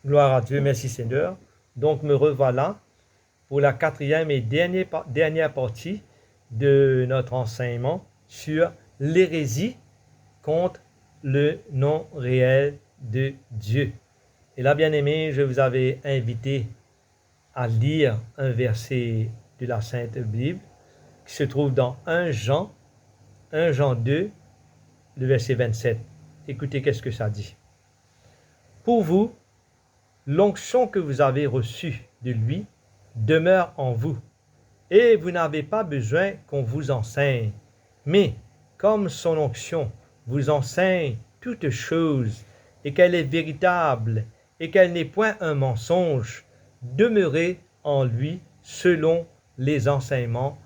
Gloire à Dieu, merci Seigneur. Donc me revoilà pour la quatrième et dernière partie de notre enseignement sur l'hérésie contre le nom réel de Dieu. Et là, bien aimé, je vous avais invité à lire un verset de la Sainte Bible qui se trouve dans 1 Jean 2, le verset 27. Écoutez qu'est-ce que ça dit. Pour vous, l'onction que vous avez reçue de lui demeure en vous, et vous n'avez pas besoin qu'on vous enseigne. Mais comme son onction vous enseigne toutes choses, et qu'elle est véritable, et qu'elle n'est point un mensonge, demeurez en lui selon les enseignements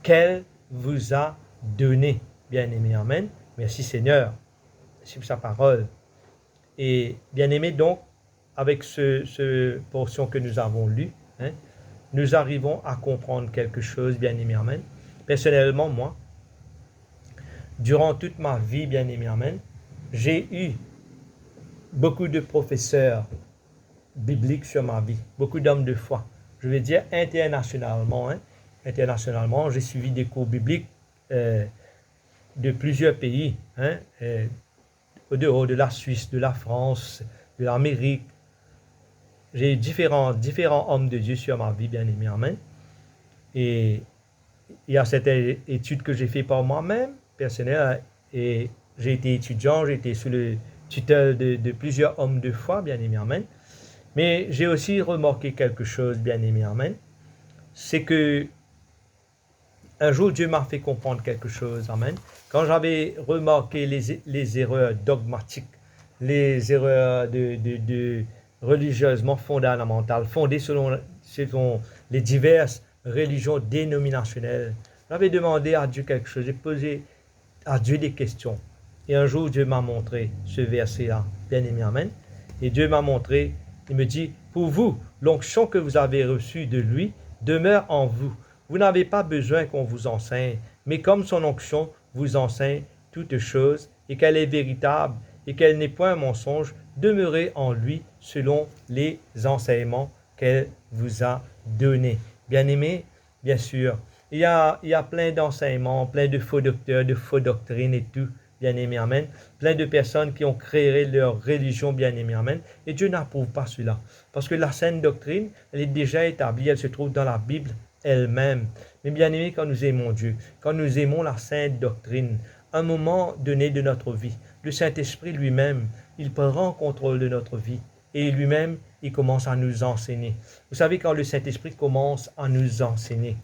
qu'elle vous a donnés. Bien-aimé, amen. Merci Seigneur. Merci pour sa parole. Et bien-aimé, donc, avec ce portion que nous avons lu, nous arrivons à comprendre quelque chose, bien-aimé, amen. Personnellement, moi, durant toute ma vie, bien-aimé, amen, j'ai eu beaucoup de professeurs bibliques sur ma vie, beaucoup d'hommes de foi. Je veux dire internationalement, internationalement, j'ai suivi des cours bibliques de plusieurs pays, au dehors de la Suisse, de la France, de l'Amérique. J'ai eu différents hommes de Dieu sur ma vie, bien aimé, amen. Et il y a cette étude que j'ai fait par moi-même, personnelle, et j'ai été étudiant, j'ai été sous le tuteur de plusieurs hommes de foi, bien aimé, amen. Mais j'ai aussi remarqué quelque chose, bien aimé, amen. C'est que un jour, Dieu m'a fait comprendre quelque chose, amen. Quand j'avais remarqué les erreurs dogmatiques, les erreurs de religieusement fondamentales, fondées selon les diverses religions dénominationnelles, j'avais demandé à Dieu quelque chose, j'ai posé à Dieu des questions. Et un jour, Dieu m'a montré ce verset-là, bien aimé, amen. Et Dieu m'a montré, il me dit, pour vous, l'onction que vous avez reçue de lui demeure en vous. Vous n'avez pas besoin qu'on vous enseigne, mais comme son onction vous enseigne toutes choses, et qu'elle est véritable, et qu'elle n'est point un mensonge, demeurez en lui selon les enseignements qu'elle vous a donnés. Bien-aimés, bien sûr, il y a plein d'enseignements, plein de faux docteurs, de faux doctrines et tout, bien-aimés, amen. Plein de personnes qui ont créé leur religion, bien-aimés, amen. Et Dieu n'approuve pas cela. Parce que la saine doctrine, elle est déjà établie, elle se trouve dans la Bible elle-même. Mais bien aimé, quand nous aimons Dieu, quand nous aimons la sainte doctrine, à un moment donné de notre vie, le Saint-Esprit lui-même, il prend contrôle de notre vie et lui-même, il commence à nous enseigner. Vous savez, quand le Saint-Esprit commence à nous enseigner,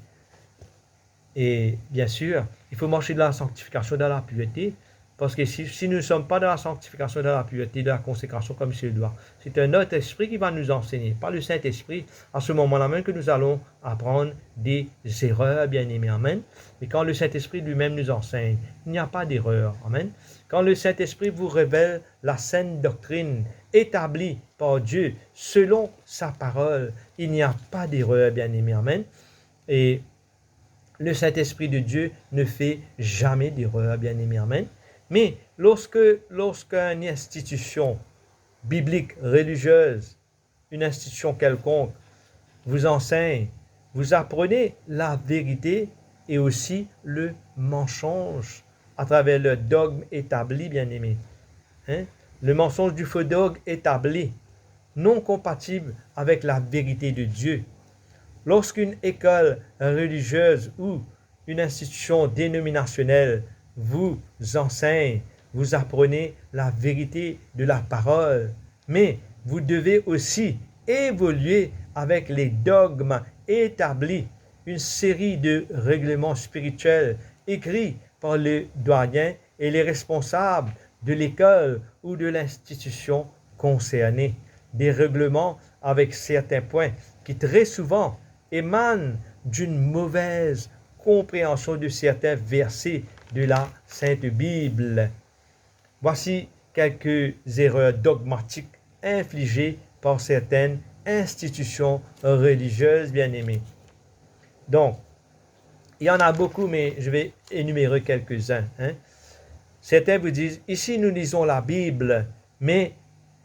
et bien sûr, il faut marcher dans la sanctification, dans la pureté, parce que si nous ne sommes pas dans la sanctification, dans la pureté, dans la consécration comme il se doit, c'est un autre esprit qui va nous enseigner, pas le Saint-Esprit, à ce moment-là même que nous allons apprendre des erreurs, bien aimés, amen. Et quand le Saint-Esprit lui-même nous enseigne, il n'y a pas d'erreur, amen. Quand le Saint-Esprit vous révèle la saine doctrine établie par Dieu selon sa parole, il n'y a pas d'erreur, bien aimés, amen. Et le Saint-Esprit de Dieu ne fait jamais d'erreur, bien aimés, amen. Mais lorsqu'une institution biblique, religieuse, une institution quelconque vous enseigne, vous apprenez la vérité et aussi le mensonge à travers le dogme établi, bien aimé. Le mensonge du faux dogme établi, non compatible avec la vérité de Dieu. Lorsqu'une école religieuse ou une institution dénominationnelle vous enseigne, vous apprenez la vérité de la parole, mais vous devez aussi évoluer avec les dogmes établis, une série de règlements spirituels écrits par les doyens et les responsables de l'école ou de l'institution concernée. Des règlements avec certains points qui très souvent émanent d'une mauvaise compréhension de certains versets de la Sainte Bible. Voici quelques erreurs dogmatiques infligées par certaines institutions religieuses bien-aimées. Donc, il y en a beaucoup, mais je vais énumérer quelques-uns. Certains vous disent, ici nous lisons la Bible, mais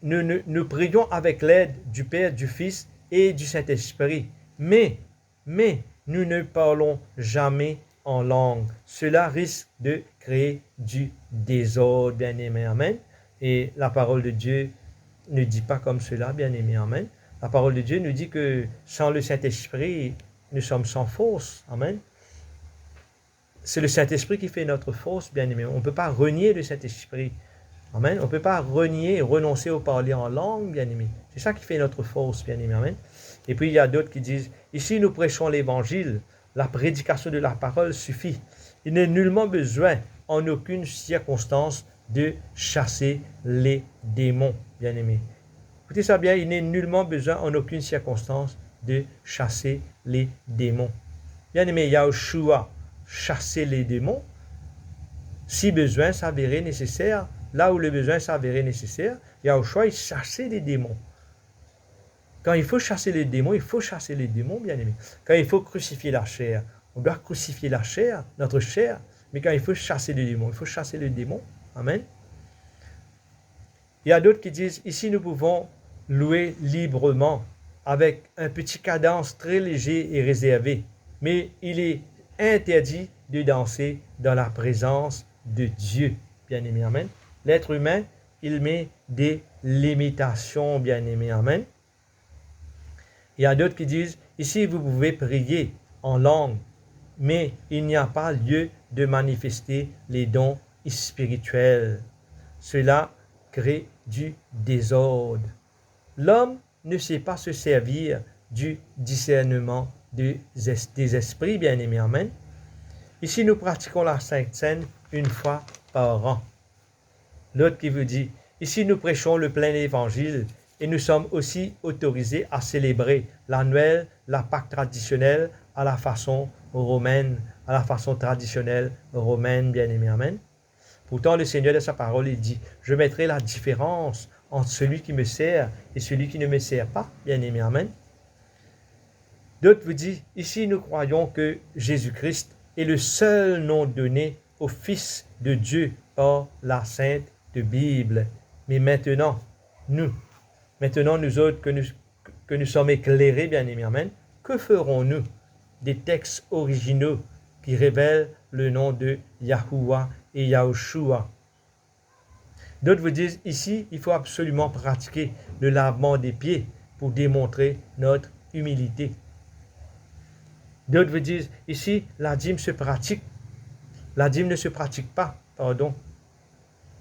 nous prions avec l'aide du Père, du Fils et du Saint-Esprit. Mais nous ne parlons jamais en langue. Cela risque de créer du désordre, bien-aimé. Amen. Et la parole de Dieu ne dit pas comme cela, bien-aimé. Amen. La parole de Dieu nous dit que sans le Saint-Esprit, nous sommes sans force. Amen. C'est le Saint-Esprit qui fait notre force, bien-aimé. On ne peut pas renier le Saint-Esprit. Amen. On ne peut pas renier, renoncer au parler en langue, bien-aimé. C'est ça qui fait notre force, bien-aimé. Amen. Et puis, il y a d'autres qui disent, ici, nous prêchons l'Évangile. La prédication de la parole suffit. Il n'est nullement besoin, en aucune circonstance, de chasser les démons, bien-aimé. Écoutez ça bien, il n'est nullement besoin, en aucune circonstance, de chasser les démons. Bien-aimé, Yahushua, chasser les démons, si besoin s'avérait nécessaire, là où le besoin s'avérait nécessaire, Yahushua, il chassait les démons. Quand il faut chasser les démons, il faut chasser les démons, bien-aimé. Quand il faut crucifier la chair, on doit crucifier la chair, notre chair, mais quand il faut chasser les démons, il faut chasser les démons. Amen. Il y a d'autres qui disent, ici nous pouvons louer librement, avec un petit cadence très léger et réservé, mais il est interdit de danser dans la présence de Dieu, bien-aimé. Amen. L'être humain, il met des limitations, bien-aimé. Amen. Il y a d'autres qui disent, ici vous pouvez prier en langue, mais il n'y a pas lieu de manifester les dons spirituels. Cela crée du désordre. L'homme ne sait pas se servir du discernement des esprits, bien-aimés. Amen. Ici, nous pratiquons la Sainte Seine une fois par an. L'autre qui vous dit, ici nous prêchons le plein évangile et nous sommes aussi autorisés à célébrer l'annuel, la Pâque traditionnelle à la façon romaine, à la façon traditionnelle romaine, bien-aimé. Amen. Pourtant, le Seigneur de sa parole, il dit, je mettrai la différence entre celui qui me sert et celui qui ne me sert pas, bien-aimé. Amen. D'autres vous disent, ici nous croyons que Jésus-Christ est le seul nom donné au Fils de Dieu par la Sainte Bible. Mais maintenant, nous autres que nous sommes éclairés, bien-aimés, amen, que ferons-nous des textes originaux qui révèlent le nom de Yahuwah et Yahushua? D'autres vous disent, ici, il faut absolument pratiquer le lavement des pieds pour démontrer notre humilité. D'autres vous disent, ici, la dîme se pratique. La dîme ne se pratique pas, pardon.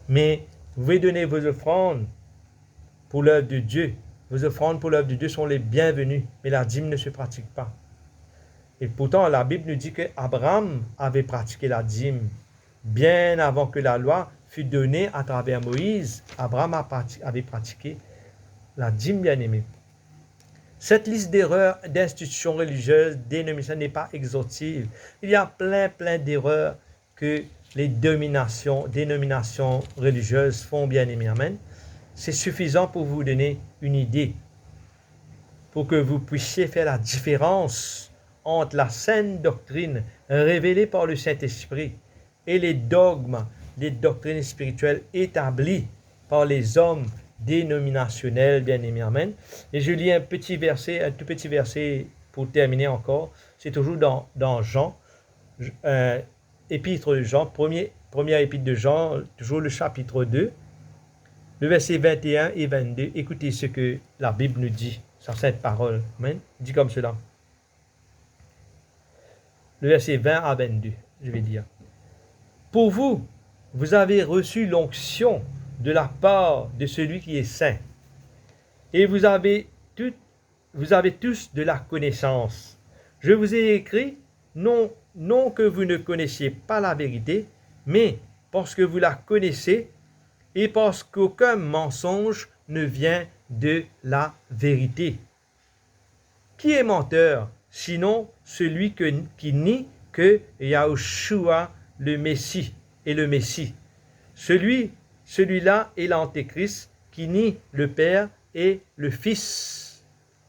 Mais vous pouvez donner vos offrandes pour l'œuvre de Dieu. Vos offrandes pour l'œuvre de Dieu sont les bienvenues, mais la dîme ne se pratique pas. Et pourtant, la Bible nous dit qu'Abraham avait pratiqué la dîme. Bien avant que la loi fut donnée à travers Moïse, Abraham avait pratiqué la dîme, bien-aimée. Cette liste d'erreurs d'institutions religieuses, dénominations n'est pas exhaustive. Il y a plein d'erreurs que les dénominations religieuses font, bien-aimés. Amen. C'est suffisant pour vous donner une idée, pour que vous puissiez faire la différence entre la saine doctrine révélée par le Saint-Esprit et les dogmes, les doctrines spirituelles établies par les hommes dénominationnels, bien-aimés. Amen. Et je lis un tout petit verset pour terminer encore. C'est toujours dans Jean, épître de Jean, première épître de Jean, toujours le chapitre 2, le verset 21 et 22. Écoutez ce que la Bible nous dit sur cette parole. Amen. Il dit comme cela. Le verset 20 à 22, je vais dire. Pour vous, vous avez reçu l'onction de la part de celui qui est saint. Et vous avez tous de la connaissance. Je vous ai écrit, non que vous ne connaissiez pas la vérité, mais parce que vous la connaissez et parce qu'aucun mensonge ne vient de la vérité. Qui est menteur, sinon celui qui nie que Yahushua le Messie est le Messie. Celui-là est l'Antéchrist qui nie le Père et le Fils.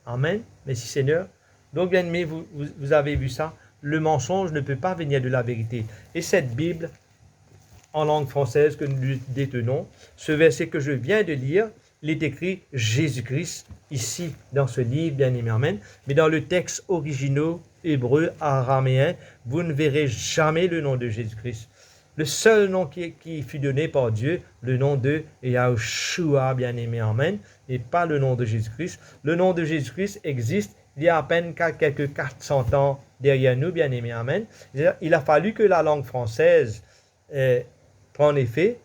Amen. Merci Seigneur. Donc, bien aimé, vous avez vu ça. Le mensonge ne peut pas venir de la vérité. Et cette Bible, en langue française que nous détenons, ce verset que je viens de lire, il est écrit Jésus-Christ ici dans ce livre, bien aimé, amen. Mais dans le texte original hébreu, araméen, vous ne verrez jamais le nom de Jésus-Christ. Le seul nom qui fut donné par Dieu, le nom de Yahushua, bien aimé, amen, et pas le nom de Jésus-Christ. Le nom de Jésus-Christ existe il y a à peine quelques 400 ans derrière nous, bien aimé, amen. Il a fallu que la langue française prenne effet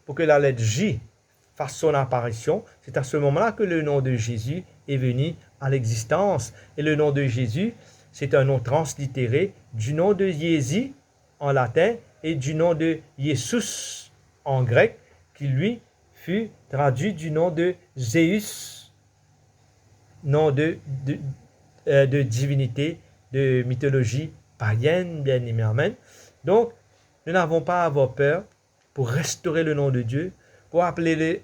pour que la lettre J fasse son apparition. C'est à ce moment-là que le nom de Jésus est venu à l'existence. Et le nom de Jésus, c'est un nom translittéré du nom de Jésus en latin et du nom de Jesus en grec, qui lui fut traduit du nom de Zeus, nom de divinité, de mythologie païenne, bien aimé, amen. Donc, nous n'avons pas à avoir peur pour restaurer le nom de Dieu, pour appeler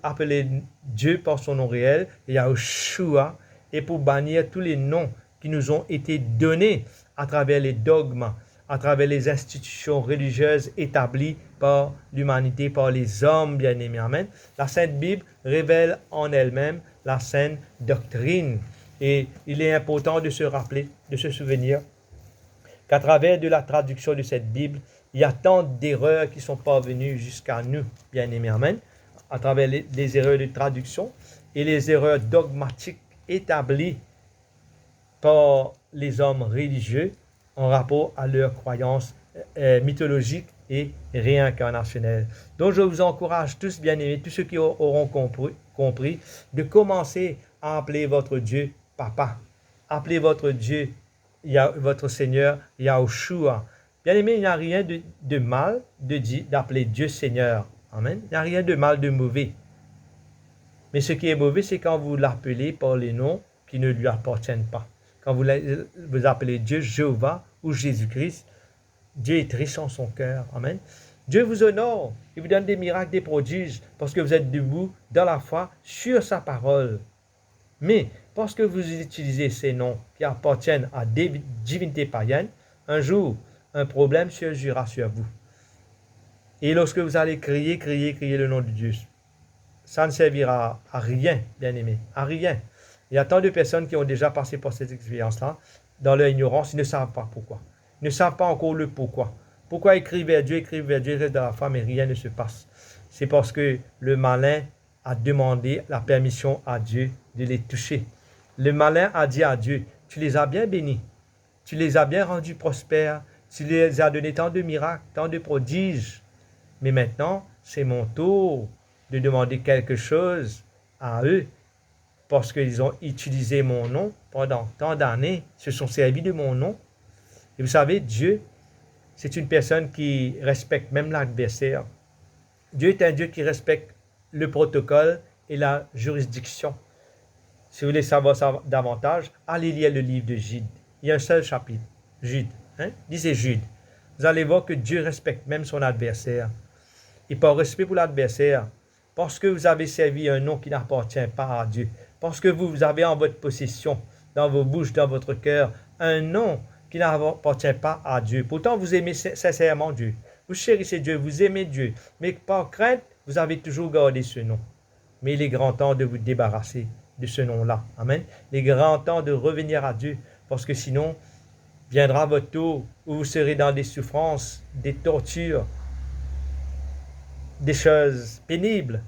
Dieu par son nom réel, Yahushua, et pour bannir tous les noms qui nous ont été donnés à travers les dogmes, à travers les institutions religieuses établies par l'humanité, par les hommes, bien aimés, amen. La Sainte Bible révèle en elle-même la sainte doctrine. Et il est important de se rappeler, de se souvenir qu'à travers de la traduction de cette Bible, il y a tant d'erreurs qui sont parvenues jusqu'à nous, bien aimés, amen, à travers les erreurs de traduction et les erreurs dogmatiques établies par les hommes religieux en rapport à leurs croyances mythologiques et réincarnationnelles. Donc je vous encourage tous, bien aimés, tous ceux qui auront compris, de commencer à appeler votre Dieu Papa. Appelez votre Dieu, votre Seigneur, Yahushua. Bien aimé, il n'y a rien de mal d'appeler Dieu Seigneur. Amen. Il n'y a rien de mal, de mauvais. Mais ce qui est mauvais, c'est quand vous l'appelez par les noms qui ne lui appartiennent pas. Quand vous appelez Dieu Jéhovah ou Jésus-Christ, Dieu est riche en son cœur. Amen. Dieu vous honore. Il vous donne des miracles, des prodiges, parce que vous êtes debout dans la foi sur sa parole. Mais parce que vous utilisez ces noms qui appartiennent à des divinités païennes, un jour, un problème surgira sur vous. Et lorsque vous allez crier le nom de Dieu, ça ne servira à rien, bien aimé, à rien. Il y a tant de personnes qui ont déjà passé par cette expérience-là, dans leur ignorance, ils ne savent pas pourquoi. Ils ne savent pas encore le pourquoi. Pourquoi écrire vers Dieu, reste dans la foi, mais rien ne se passe. C'est parce que le malin a demandé la permission à Dieu de les toucher. Le malin a dit à Dieu, tu les as bien bénis, tu les as bien rendus prospères, tu les as donné tant de miracles, tant de prodiges. Mais maintenant, c'est mon tour de demander quelque chose à eux, parce qu'ils ont utilisé mon nom pendant tant d'années, se sont servis de mon nom. Et vous savez, Dieu, c'est une personne qui respecte même l'adversaire. Dieu est un Dieu qui respecte le protocole et la juridiction. Si vous voulez savoir ça davantage, allez lire le livre de Jude. Il y a un seul chapitre, Jude. Lisez Jude. Vous allez voir que Dieu respecte même son adversaire. Et par respect pour l'adversaire, parce que vous avez servi un nom qui n'appartient pas à Dieu, parce que vous avez en votre possession, dans vos bouches, dans votre cœur, un nom qui n'appartient pas à Dieu. Pourtant, vous aimez sincèrement Dieu. Vous chérissez Dieu, vous aimez Dieu. Mais par crainte, vous avez toujours gardé ce nom. Mais il est grand temps de vous débarrasser de ce nom-là. Amen. Il est grand temps de revenir à Dieu, parce que sinon, viendra votre tour où vous serez dans des souffrances, des tortures, des choses pénibles,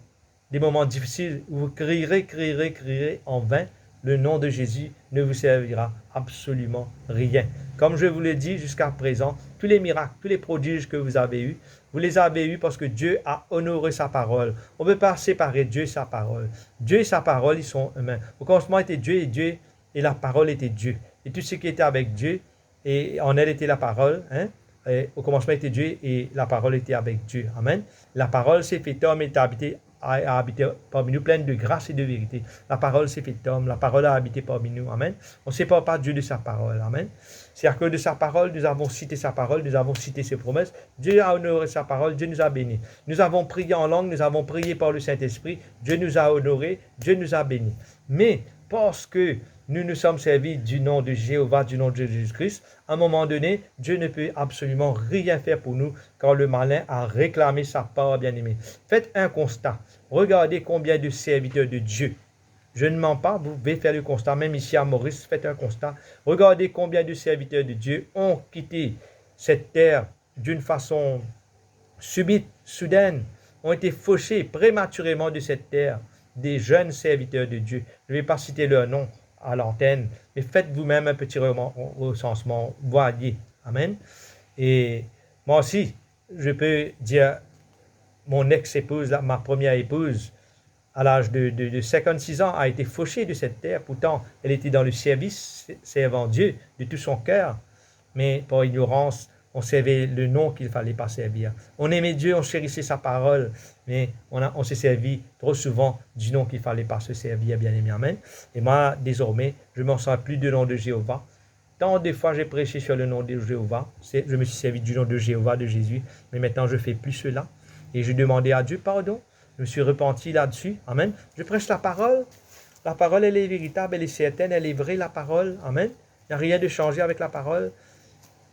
des moments difficiles où vous crierez en vain. Le nom de Jésus ne vous servira absolument rien. Comme je vous l'ai dit jusqu'à présent, tous les miracles, tous les prodiges que vous avez eus, vous les avez eus parce que Dieu a honoré sa parole. On ne peut pas séparer Dieu et sa parole. Dieu et sa parole, ils sont humains. Au commencement était Dieu et la parole était Dieu. Et tout ce qui était avec Dieu, et en elle était la parole, et au commencement était Dieu et la parole était avec Dieu. Amen. La parole s'est fait homme et a habité parmi nous, pleine de grâce et de vérité. La parole s'est fait homme, la parole a habité parmi nous. Amen. On ne sépare pas Dieu de sa parole. Amen. C'est à cause de sa parole, nous avons cité sa parole, nous avons cité ses promesses. Dieu a honoré sa parole, Dieu nous a bénis. Nous avons prié en langue, nous avons prié par le Saint-Esprit. Dieu nous a honorés, Dieu nous a bénis. Mais parce que nous nous sommes servis du nom de Jéhovah, du nom de Jésus-Christ, à un moment donné, Dieu ne peut absolument rien faire pour nous quand le malin a réclamé sa part, bien-aimé. Faites un constat. Regardez combien de serviteurs de Dieu. Je ne mens pas, vous pouvez faire le constat, même ici à Maurice, faites un constat. Regardez combien de serviteurs de Dieu ont quitté cette terre d'une façon subite, soudaine, ont été fauchés prématurément de cette terre, des jeunes serviteurs de Dieu. Je ne vais pas citer leur nom à l'antenne, mais faites vous-même un petit recensement, voyez. Amen. Et moi aussi, je peux dire, mon ex-épouse, ma première épouse, à l'âge de 56 ans, a été fauchée de cette terre. Pourtant, elle était dans le service, servant Dieu de tout son cœur. Mais par ignorance, on servait le nom qu'il ne fallait pas servir. On aimait Dieu, on chérissait sa parole, mais on s'est servi trop souvent du nom qu'il ne fallait pas se servir, bien aimé. Amen. Et moi, désormais, je ne m'en sers plus du nom de Jéhovah. Tant de fois j'ai prêché sur le nom de Jéhovah, je me suis servi du nom de Jéhovah, de Jésus, mais maintenant je ne fais plus cela. Et je demandais à Dieu pardon. Je me suis repenti là-dessus. Amen. Je prêche la parole. La parole, elle est véritable, elle est certaine, elle est vraie, la parole. Amen. Il n'y a rien de changé avec la parole.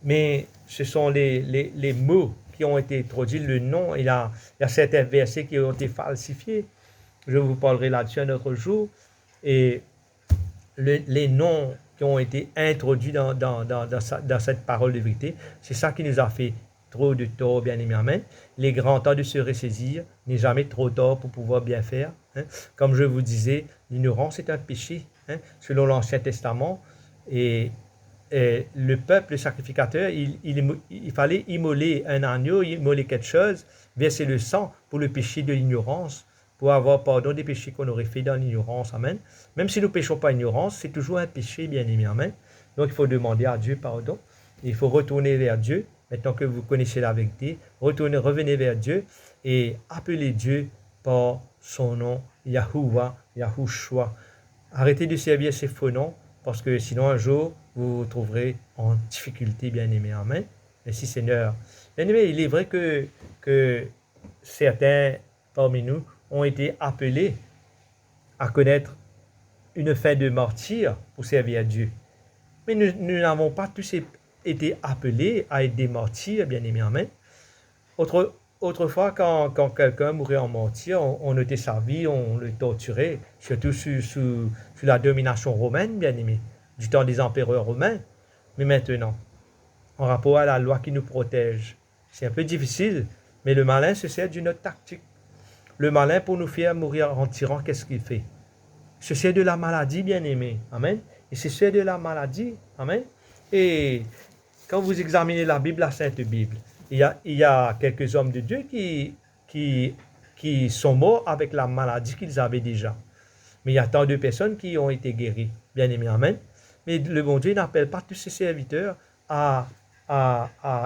Mais ce sont les mots qui ont été introduits, le nom. Il y a certains versets qui ont été falsifiés. Je vous parlerai là-dessus un autre jour. Et les noms qui ont été introduits dans cette parole de vérité, c'est ça qui nous a fait trop de tort, bien aimé. Amen. Les grands temps de se ressaisir n'est jamais trop tard pour pouvoir bien faire. Hein. Comme je vous disais, l'ignorance est un péché, hein, selon l'Ancien Testament. Et le peuple, le sacrificateur, il fallait immoler un agneau, immoler quelque chose, verser le sang pour le péché de l'ignorance, pour avoir pardon des péchés qu'on aurait fait dans l'ignorance. Amen. Même si nous ne péchons pas ignorance, c'est toujours un péché, bien aimé. Amen. Donc il faut demander à Dieu pardon. Il faut retourner vers Dieu. Maintenant que vous connaissez la vérité, revenez vers Dieu et appelez Dieu par son nom, Yahuwah, Yahushua. Arrêtez de servir ces faux noms, parce que sinon un jour, vous vous trouverez en difficulté, bien-aimé. Amen. Merci Seigneur. Bien-aimé, il est vrai que certains parmi nous ont été appelés à connaître une fin de martyr pour servir à Dieu. Mais nous n'avons pas tous été appelés à être des martyrs, bien-aimés. Amen. Autrefois, quand quelqu'un mourait en martyr, on était servi, on le torturait, surtout sous la domination romaine, bien-aimé, du temps des empereurs romains. Mais maintenant, en rapport à la loi qui nous protège, c'est un peu difficile, mais le malin se sert d'une autre tactique. Le malin, pour nous faire mourir en tyran, qu'est-ce qu'il fait? Il se sert de la maladie, bien-aimé. Amen. Il se sert de la maladie. Amen. Et quand vous examinez la Bible, la Sainte Bible, il y a quelques hommes de Dieu qui sont morts avec la maladie qu'ils avaient déjà. Mais il y a tant de personnes qui ont été guéries. Bien aimé, amen. Mais le bon Dieu n'appelle pas tous ses serviteurs à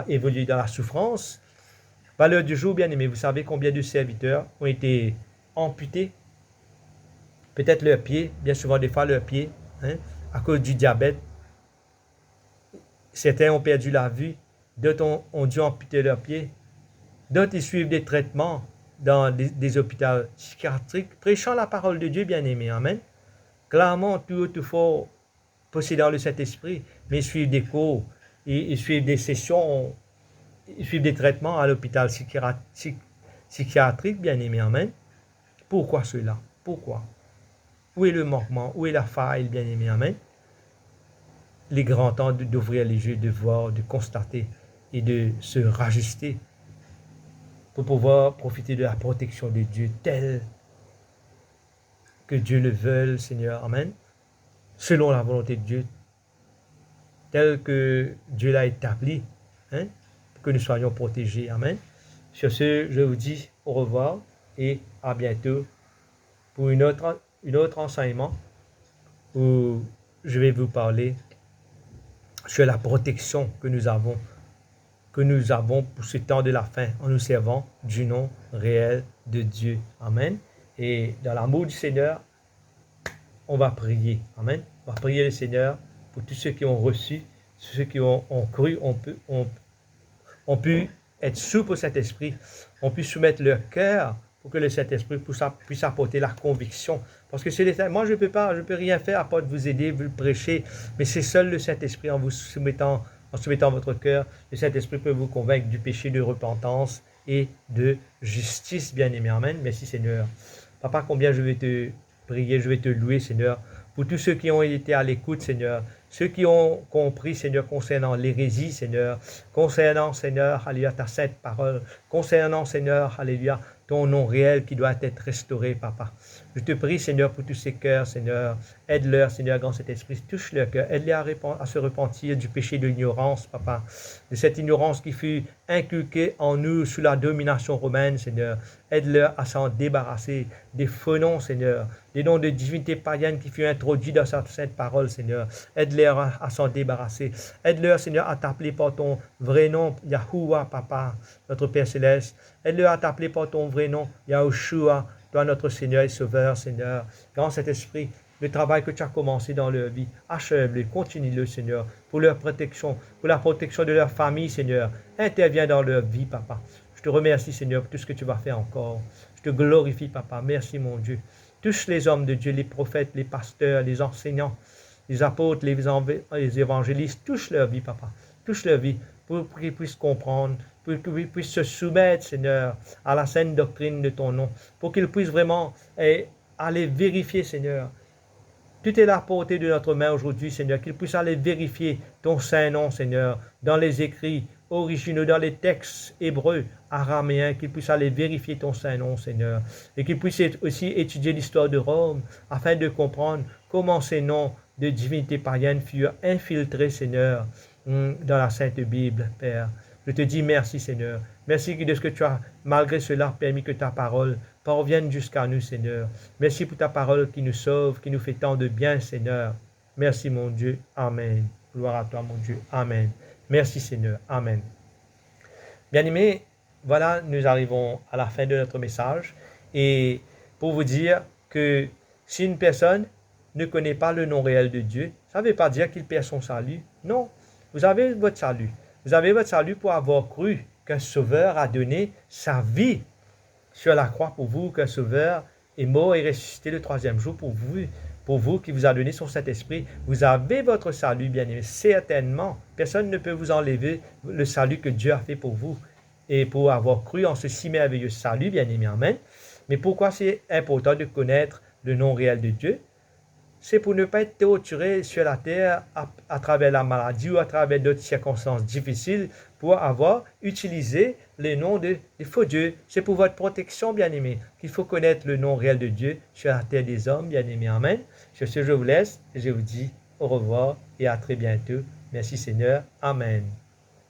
évoluer dans la souffrance. Valeur du jour, bien aimé, vous savez combien de serviteurs ont été amputés? Peut-être leurs pieds, bien souvent des fois leurs pieds, hein, à cause du diabète. Certains ont perdu la vue, d'autres ont dû amputer leurs pieds, d'autres ils suivent des traitements dans des hôpitaux psychiatriques, prêchant la parole de Dieu, bien-aimé, amen. Clairement, tout fort, possédant le Saint-Esprit, mais ils suivent des cours, ils suivent des sessions, ils suivent des traitements à l'hôpital psychiatrique, bien-aimé, amen. Pourquoi cela? Pourquoi? Où est le manquement? Où est la faille, bien-aimé, amen? Les grands temps d'ouvrir les yeux, de voir, de constater et de se rajuster pour pouvoir profiter de la protection de Dieu telle que Dieu le veuille, Seigneur. Amen. Selon la volonté de Dieu, telle que Dieu l'a établie, hein, pour que nous soyons protégés. Amen. Sur ce, je vous dis au revoir et à bientôt pour une autre enseignement où je vais vous parler sur la protection que nous avons pour ce temps de la fin en nous servant du nom réel de Dieu. Amen. Et dans l'amour du Seigneur, on va prier. Amen. On va prier le Seigneur pour tous ceux qui ont reçu, ceux qui ont cru, ont pu être souples au Saint-Esprit, ont pu soumettre leur cœur pour que le Saint-Esprit puisse apporter la conviction. Parce que moi je peux rien faire à part de vous aider, vous prêcher, mais c'est seul le Saint-Esprit en soumettant votre cœur, le Saint-Esprit peut vous convaincre du péché, de repentance et de justice, bien-aimé. Amen. Merci Seigneur. Papa, combien je vais te prier, je vais te louer, Seigneur, pour tous ceux qui ont été à l'écoute, Seigneur, ceux qui ont compris, Seigneur, concernant l'hérésie, Seigneur, concernant, Seigneur, alléluia, ta sainte parole, concernant, Seigneur, alléluia, ton nom réel qui doit être restauré, Papa. Je te prie, Seigneur, pour tous ces cœurs, Seigneur. Aide-leur, Seigneur, grand Saint-Esprit, touche leur cœur. Aide-les à se repentir du péché de l'ignorance, Papa. De cette ignorance qui fut inculquée en nous sous la domination romaine, Seigneur. Aide-leur à s'en débarrasser des faux noms, Seigneur. Des noms de divinités païennes qui furent introduits dans cette sainte parole, Seigneur. Aide-leur à s'en débarrasser. Aide-leur, Seigneur, à t'appeler par ton vrai nom, Yahuwah, Papa, notre Père Céleste. Aide-leur à t'appeler par ton vrai nom, Yahushua, toi notre Seigneur et Sauveur, Seigneur. Grand Saint-Esprit, le travail que tu as commencé dans leur vie, achève-le, continue-le, Seigneur, pour leur protection, pour la protection de leur famille, Seigneur. Interviens dans leur vie, Papa. Je te remercie, Seigneur, pour tout ce que tu vas faire encore. Je te glorifie, Papa. Merci, mon Dieu. Touche les hommes de Dieu, les prophètes, les pasteurs, les enseignants, les apôtres, les évangélistes. Touche leur vie, Papa. Touche leur vie pour qu'ils puissent comprendre, pour qu'ils puissent se soumettre, Seigneur, à la sainte doctrine de ton nom, pour qu'ils puissent vraiment aller vérifier, Seigneur. Tout est à la portée de notre main aujourd'hui, Seigneur, qu'ils puissent aller vérifier ton saint nom, Seigneur, dans les écrits originaux, dans les textes hébreux, araméens, qu'ils puissent aller vérifier ton saint nom, Seigneur, et qu'ils puissent aussi étudier l'histoire de Rome, afin de comprendre comment ces noms de divinités païennes furent infiltrés, Seigneur, dans la Sainte Bible, Père. Je te dis merci, Seigneur. Merci de ce que tu as, malgré cela, permis que ta parole parvienne jusqu'à nous, Seigneur. Merci pour ta parole qui nous sauve, qui nous fait tant de bien, Seigneur. Merci, mon Dieu. Amen. Gloire à toi, mon Dieu. Amen. Merci, Seigneur. Amen. Bien-aimés, voilà, nous arrivons à la fin de notre message. Et pour vous dire que si une personne ne connaît pas le nom réel de Dieu, ça ne veut pas dire qu'il perd son salut. Non, vous avez votre salut. Vous avez votre salut pour avoir cru qu'un Sauveur a donné sa vie sur la croix pour vous, qu'un Sauveur est mort et ressuscité le troisième jour pour vous qui vous a donné son Saint-Esprit. Vous avez votre salut, bien-aimé. Certainement, personne ne peut vous enlever le salut que Dieu a fait pour vous et pour avoir cru en ce si merveilleux salut, bien-aimé. Amen. Mais pourquoi c'est important de connaître le nom réel de Dieu? C'est pour ne pas être torturé sur la terre à travers la maladie ou à travers d'autres circonstances difficiles pour avoir utilisé les noms des faux dieux. C'est pour votre protection, bien-aimé, qu'il faut connaître le nom réel de Dieu sur la terre des hommes, bien-aimé. Amen. Sur ce, je vous laisse et je vous dis au revoir et à très bientôt. Merci Seigneur. Amen.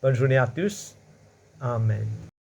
Bonne journée à tous. Amen.